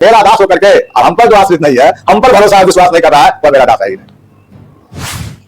मेरा दास होकर के और हम पर जो आश्रित नहीं है, हम पर भरोसा विश्वास नहीं कर रहा है, वह मेरा दास है ही नहीं।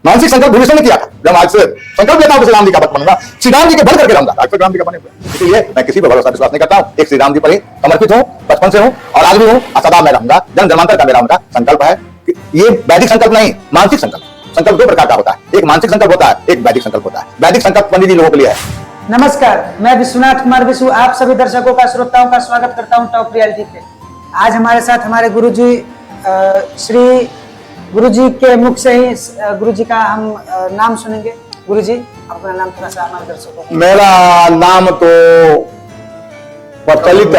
मानसिक संकल्प भविष्य में किया था, जब आज से संकल्प लेता हूं श्री राम जी का भक्त बनूंगा, श्री राम जी के भर करके रहूंगा, आज तक राम जी का बने हुए। इसलिए मैं किसी पर भरोसा विश्वास नहीं करता हूं, एक श्री राम जी पर ही समर्पित हूं, बचपन से हूं और आज भी हूं और सदा मैं रहूंगा। जन्म जन्मांतर का मेरा उनका संकल्प है। ये वैदिक संकल्प नहीं, मानसिक संकल्प। संकल्प दो प्रकार का होता है, एक मानसिक संकल्प होता है, एक वैदिक संकल्प होता है। वैदिक संकल्प पंडित जी लोगों के लिए है। नमस्कार, मैं विश्वनाथ कुमार विशु आप सभी दर्शकों का, श्रोताओं का स्वागत करता हूं टॉप रियलिटी पे। आज हमारे साथ हमारे गुरुजी श्री गुरुजी के मुख से ही गुरुजी का हम नाम सुनेंगे। गुरुजी, अपना नाम थोड़ा सा हमारे दर्शकों को। मेरा नाम तो प्रचलित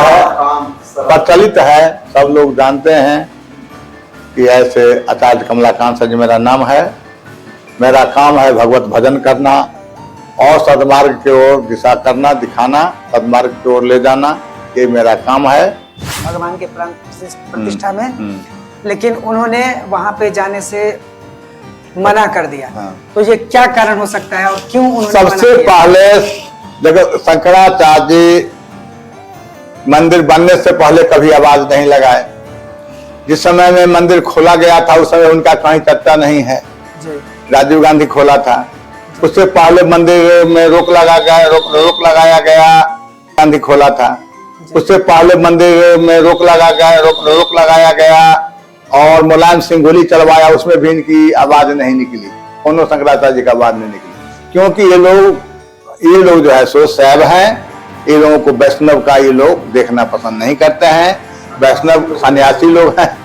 है, सब लोग जानते हैं कि ऐसे आचार्य कमलाकांत सर जी मेरा नाम है। मेरा काम है भगवत भजन करना और सदमार्ग की ओर दिशा करना, दिखाना, सदमार्ग की ओर ले जाना, ये मेरा काम है भगवान के प्राण प्रतिष्ठा में। लेकिन उन्होंने वहां पे जाने से मना कर दिया। तो ये क्या कारण हो सकता है और क्यों उन्होंने सबसे पहले जब शंकराचार्य जी मंदिर बनने से पहले कभी आवाज नहीं लगाए। जिस समय में मंदिर खोला गया था उस समय उनका कहीं चर्चा नहीं है। राजीव गांधी खोला था, उससे पहले मंदिर में रोक लगाया गया, गांधी खोला था। उससे पहले मंदिर में रोक लगाया गया और मुलायम सिंह गोली चलवाया, उसमें भी इनकी आवाज नहीं निकली। कोनो शंकराचार्य जी का आवाज नहीं निकली, क्योंकि ये लोग जो है सो शैव हैं। ये लोगों को वैष्णव का ये लोग देखना पसंद नहीं करते हैं। वैष्णव सन्यासी लोग हैं,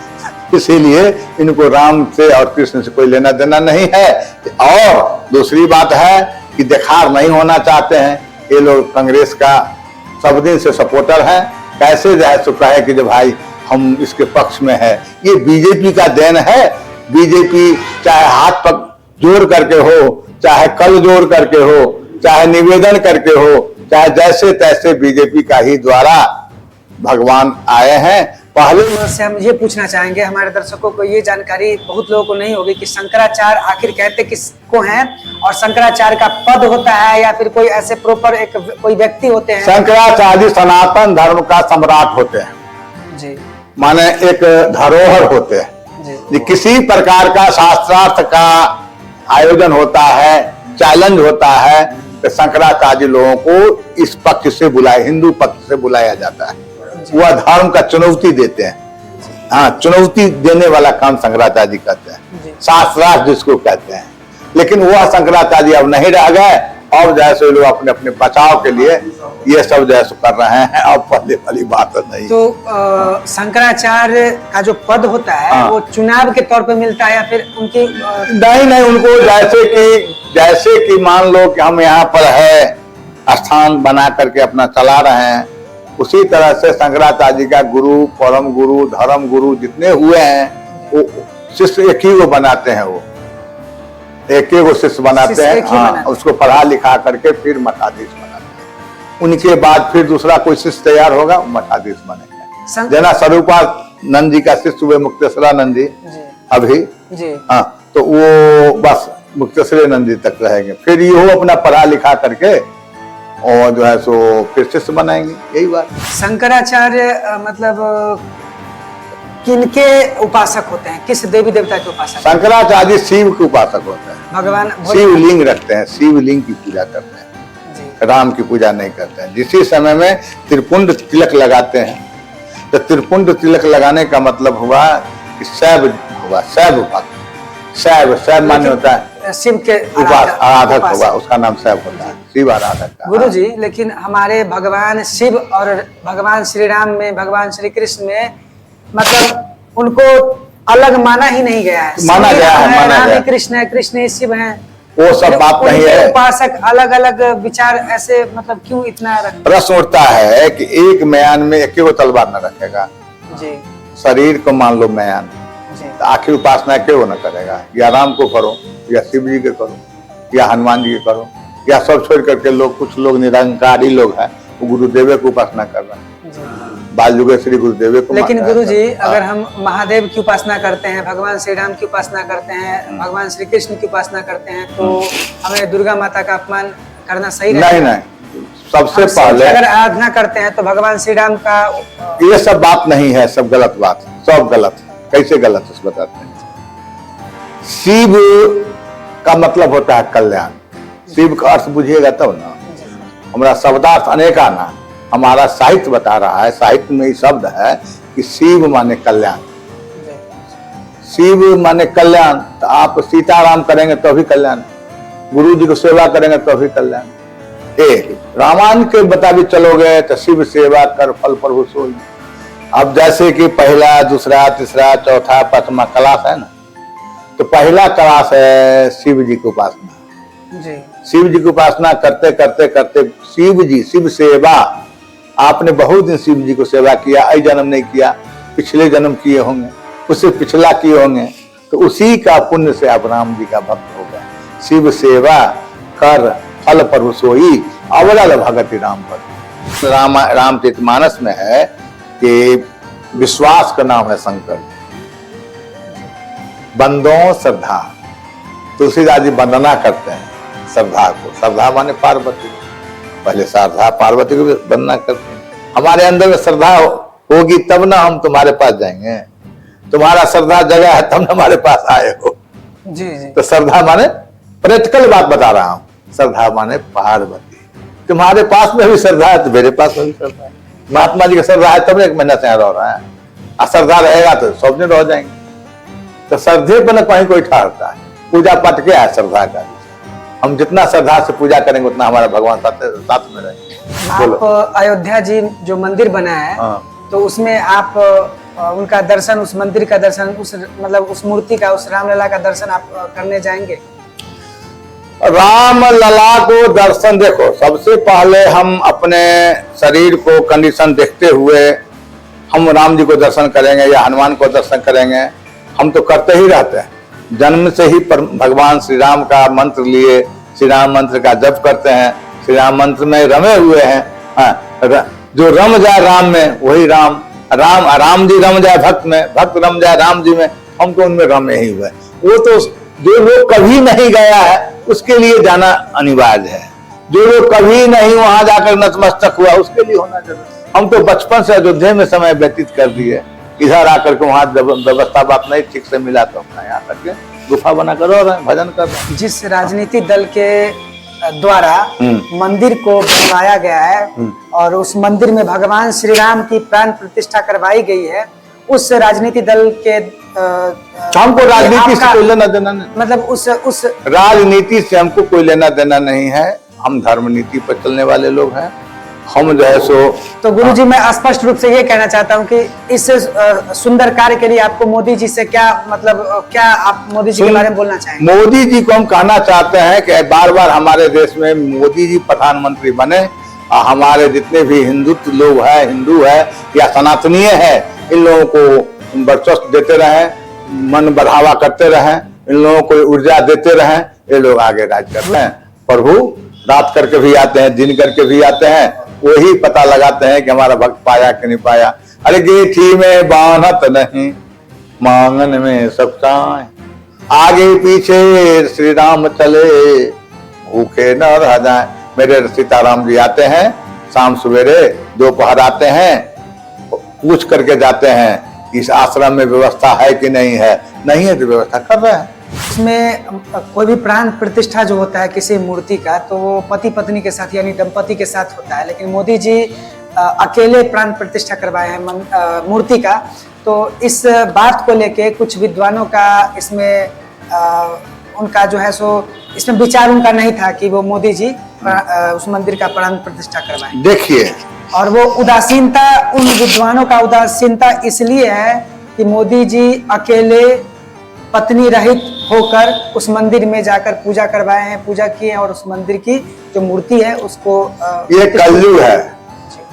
इसीलिए इनको राम से और कृष्ण से कोई लेना देना नहीं है। और दूसरी बात है कि देखार नहीं होना चाहते हैं। ये लोग कांग्रेस का सब दिन से सपोर्टर हैं। कैसे जाए सो कहे कि जो भाई हम इसके पक्ष में है, ये बीजेपी का देन है। बीजेपी चाहे हाथ पक जोड़ करके हो, चाहे कल जोड़ करके हो, चाहे निवेदन करके हो, चाहे जैसे तैसे बीजेपी का ही द्वारा भगवान आए हैं। पहले से हम ये पूछना चाहेंगे, हमारे दर्शकों को ये जानकारी बहुत लोगों को नहीं होगी कि शंकराचार्य आखिर कहते किसको हैं और शंकराचार्य का पद होता है या फिर कोई ऐसे प्रॉपर एक कोई व्यक्ति होते हैं। शंकराचार्य सनातन धर्म का सम्राट होते हैं जी, माने एक धरोहर होते हैं जी। किसी प्रकार का शास्त्रार्थ का आयोजन होता है, चैलेंज होता है, तो शंकराचार्य लोगों को इस पक्ष से हिंदू पक्ष से बुलाया जाता है। वह धर्म का चुनौती देते हैं। हाँ, चुनौती देने वाला काम शंकराचार्य जी करते हैं, शास्त्रार्थ जिसको कहते हैं। लेकिन वह शंकराचार्य अब नहीं रह गए और जैसे लोग अपने अपने बचाव के लिए ये सब जैसे कर रहे हैं। अब पहले वाली बात नहीं। तो शंकराचार्य का जो पद होता है वो चुनाव के तौर पे मिलता है या फिर उनकी नहीं, उनको जैसे कि मान लो कि हम यहाँ पर है स्थान बना करके अपना चला रहे हैं, उसी तरह से शंकराचार्य जी का गुरु, परम गुरु, धर्म गुरु जितने हुए हैं वो शिष्य एक ही वो बनाते हैं। वो एक ही वो शिष्य बनाते हैं। हाँ, उसको पढ़ा लिखा करके फिर मठाधीश बनाते हैं। उनके बाद फिर दूसरा कोई शिष्य तैयार होगा, मठाधीश बनेगा। जना स्वरूपानंद जी का शिष्य हुए मुक्तेश्वरानंद जी अभी। हाँ, तो वो बस मुक्तेश्वरानंद जी तक रहेंगे। फिर ये अपना पढ़ा लिखा करके और जो है सो फिर शिष्य बनाएंगे। यही बात। शंकराचार्य मतलब किनके उपासक होते हैं, किस देवी देवता के उपासक? शंकराचार्य शिव के उपासक होते हैं। भगवान शिवलिंग रखते हैं, शिवलिंग की पूजा करते हैं, राम की पूजा नहीं करते हैं। जिसी समय में त्रिपुंड तिलक लगाते हैं, तो त्रिपुंड तिलक लगाने का मतलब हुआ कि शैव हुआ, शैव भक्त। शैव मान्य होता है शिव के आराधक होगा, उसका नाम शैव होता है, शिव आराधक। गुरु जी, लेकिन हमारे भगवान शिव और भगवान श्री राम में, भगवान श्री कृष्ण में मतलब उनको अलग माना ही नहीं गया है। माना गया है, राम कृष्ण है, कृष्ण शिव है, वो सब बात नहीं है। उपासक अलग अलग विचार ऐसे मतलब क्यों इतना प्रश्न उठता है कि एक म्यान में एक ही तलवार न रखेगा जी। शरीर को मान लो म्यान, तो आखिर उपासना क्यों न करेगा? या राम को करो, या शिव जी के करो, या हनुमान जी के करो, या सब छोड़ करके लोग, कुछ लोग निरंकारी लोग हैं, वो गुरुदेव की उपासना कर रहे हैं। बाल युगे श्री गुरुदेव को। लेकिन गुरु जी, अगर हम महादेव की उपासना करते हैं, भगवान श्री राम की उपासना करते हैं, भगवान श्री कृष्ण की उपासना करते हैं, तो हमें दुर्गा माता का अपमान करना सही नहीं? सबसे हम पहले अगर आराधना करते हैं तो भगवान श्री राम का ये सब बात नहीं है, सब गलत बात है, सब गलत। कैसे गलत है बताते हैं। शिव का मतलब होता है कल्याण। शिव का अर्थ बुझिएगा तब ना। हमारा शब्दार्थ अनेका ना, हमारा साहित्य बता रहा है, साहित्य में ही शब्द है कि शिव माने कल्याण। शिव माने कल्याण। तो आप सीताराम करेंगे तो भी कल्याण, गुरु जी को सेवा करेंगे तो भी कल्याण। एक रामायण के मुताबिक चलोगे तो शिव सेवा कर फल प्रभु सोई। अब जैसे कि पहला, दूसरा, तीसरा, चौथा, पांचवा क्लास है ना, तो पहला क्लास है शिव जी की उपासना। जी शिव जी की उपासना करते करते करते शिव जी, शिव सेवा। आपने बहुत दिन शिव जी को सेवा किया, आई जन्म नहीं किया, पिछले जन्म किए होंगे, उससे पिछला किए होंगे, तो उसी का पुण्य से आप राम जी का भक्त हो गए। शिव सेवा कर फल प्रभु सोई, अवरल भगति राम पर। रामचरितमानस में है कि विश्वास का नाम है शंकर, बंदों श्रद्धा। तुलसीदास जी वंदना करते हैं श्रद्धा को। श्रद्धा माने पार्वती, पहले श्रद्धा पार्वती को वंदना करते हैं। हमारे अंदर में श्रद्धा होगी तब ना हम तुम्हारे पास जाएंगे। तुम्हारा श्रद्धा जगह है तब ना हमारे पास आए हो। जी जी। तो श्रद्धा माने प्रैक्टिकल बात बता रहा हूं। श्रद्धा माने पार्वती। तुम्हारे पास में भी श्रद्धा है तो मेरे पास में भी श्रद्धा है। महात्मा जी का श्रद्धा है तब 1 महीना से यहाँ रह रहा है। अश्रद्धा रहेगा तो सब दिन रह जाएंगे। तो श्रद्धे पर न कहीं कोई ठहरता है। पूजा पाठ क्या है? श्रद्धा का। हम जितना श्रद्धा से पूजा करेंगे उतना हमारा भगवान साथ में रहेंगे। आप अयोध्या जी जो मंदिर बना है, तो उसमें आप उनका दर्शन, उस मंदिर का दर्शन, उस मतलब उस मूर्ति का, उस रामलला का दर्शन आप करने जाएंगे? राम लला को दर्शन, देखो सबसे पहले हम अपने शरीर को कंडीशन देखते हुए हम राम जी को दर्शन करेंगे या हनुमान को दर्शन करेंगे। हम तो करते ही रहते हैं। जन्म से ही भगवान श्री राम का मंत्र लिए, श्री राम मंत्र का जप करते हैं, श्री राम मंत्र में रमे हुए हैं। जो रम जाए राम में वही राम, राम जी रम जाए भक्त में, भक्त रम जाए राम जी में, हम तो उनमें रमे ही हुए। वो तो जो लोग कभी नहीं गया है उसके लिए जाना अनिवार्य है। जो लोग कभी नहीं वहां जाकर नतमस्तक हुआ उसके लिए होना जरूरी। हम तो बचपन से अयोध्या में समय व्यतीत कर दिए, इधर आकर के वहां व्यवस्था बात नहीं ठीक से मिला तो अपना यहाँ करके गुफा बना कर रहे हैं, भजन कर रहे हैं। जिस राजनीति दल के द्वारा मंदिर को बनवाया गया है और उस मंदिर में भगवान श्री राम की प्राण प्रतिष्ठा करवाई गई है, उस राजनीति दल के हमको राजनीति से कोई लेना देना नहीं। मतलब उस राजनीति से हमको कोई लेना देना नहीं है। हम धर्म नीति पर चलने वाले लोग हैं। हम जो है सो तो गुरुजी मैं स्पष्ट रूप से ये कहना चाहता हूँ कि इस सुंदर कार्य के लिए आपको मोदी जी से क्या मतलब, क्या आप मोदी जी के बारे में बोलना चाहेंगे? मोदी जी को हम कहना चाहते हैं कि बार बार हमारे देश में मोदी जी प्रधानमंत्री बने और हमारे जितने भी हिंदुत्व लोग हैं, हिंदू है या सनातनीय है, इन लोगों को वर्चस्व देते रहें, मन बढ़ावा करते रहें, इन लोगों को ऊर्जा देते रहें। ये लोग आगे राज कर रहे हैं। प्रभु रात करके भी आते हैं, दिन करके भी आते हैं, वही पता लगाते हैं कि हमारा भक्त पाया कि नहीं पाया। अरे गेठी में बानत नहीं, मांगन में सकताएं, आगे पीछे श्री राम चले, भूखे न रह जाए। मेरे सीताराम जी आते हैं शाम सवेरे, दोपहर आते हैं, पूछ करके जाते हैं इस आश्रम में व्यवस्था है कि नहीं है। नहीं है तो व्यवस्था कर रहे हैं। इसमें कोई भी प्राण प्रतिष्ठा जो होता है किसी मूर्ति का, तो वो पति पत्नी के साथ यानी दंपति के साथ होता है, लेकिन मोदी जी अकेले प्राण प्रतिष्ठा करवाए हैं मूर्ति का। तो इस बात को लेके कुछ विद्वानों का इसमें उनका जो है सो इसमें विचार उनका नहीं था कि वो मोदी जी उस मंदिर का प्राण प्रतिष्ठा करवाएं। देखिए, और वो उदासीनता, उन विद्वानों का उदासीनता इसलिए है कि मोदी जी अकेले पत्नी रहित होकर उस मंदिर में जाकर पूजा करवाए हैं, पूजा किए और उस मंदिर की जो मूर्ति है उसको ये कलयुग है।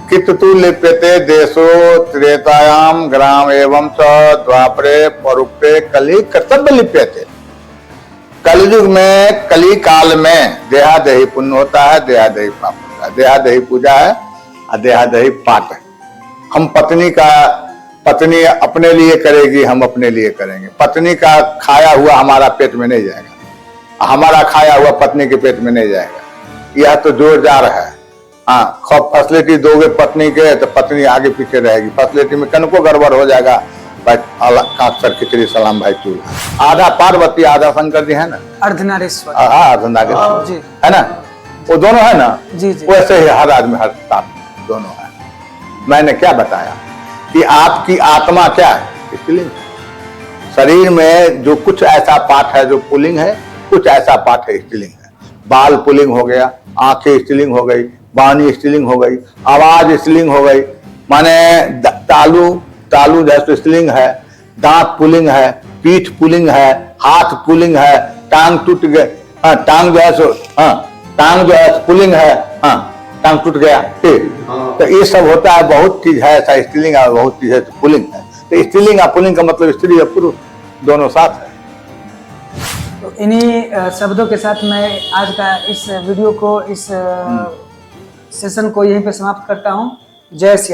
कितु लिप्यते देशो त्रेतायाम ग्राम एवं च द्वापरे परुक्ते कली कर्तव्य लिप्यते। कलयुग में, कली काल में देहादेही पुण्य होता है, देहादेही पाप होता है। देहादेही पूजा है और देहादेही पाठ है। हम पत्नी अपने लिए करेगी, हम अपने लिए करेंगे। पत्नी का खाया हुआ हमारा पेट में नहीं जाएगा, हमारा खाया हुआ पत्नी के पेट में नहीं जाएगा। यह तो जोर जा रहा है। हाँ फैसिलिटी दोगे पत्नी के तो पत्नी आगे पीछे रहेगी, फैसिलिटी में कनको गड़बड़ हो जाएगा भाई कांच सर खिचड़ी सलाम भाई चूल। आधा पार्वती आधा शंकर जी है ना, अर्धनारीश्वर। अर्धनारीश्वर जी है ना, वो दोनों है ना। जी जी। वैसे ही हर आदमी हर साथ दोनों है। मैंने क्या बताया कि आपकी आत्मा क्या है, स्त्रीलिंग। शरीर में जो कुछ ऐसा पार्ट है जो पुल्लिंग है, कुछ ऐसा पार्ट है स्त्रीलिंग है। बाल पुल्लिंग हो गया, आंखें स्त्रीलिंग हो गई, वाणी स्त्रीलिंग हो गई, आवाज स्त्रीलिंग हो गई, माने तालू जैसे स्त्रीलिंग है, दांत पुल्लिंग है, पीठ पुल्लिंग है, हाथ पुल्लिंग है, टांग टूट गए, हाँ टांग जो है सो, हाँ टांग जो है पुल्लिंग है, हाँ टांग टूट गया, ठीक। तो ये सब होता है, बहुत चीज है ऐसा स्त्रीलिंग है, बहुत चीज है पुल्लिंग है। तो स्त्रीलिंग और पुल्लिंग का मतलब स्त्री और पुरुष दोनों साथ है। तो इन्हीं शब्दों के साथ मैं आज का इस वीडियो को, इस सेशन को यहीं पे समाप्त करता हूँ। जय श्री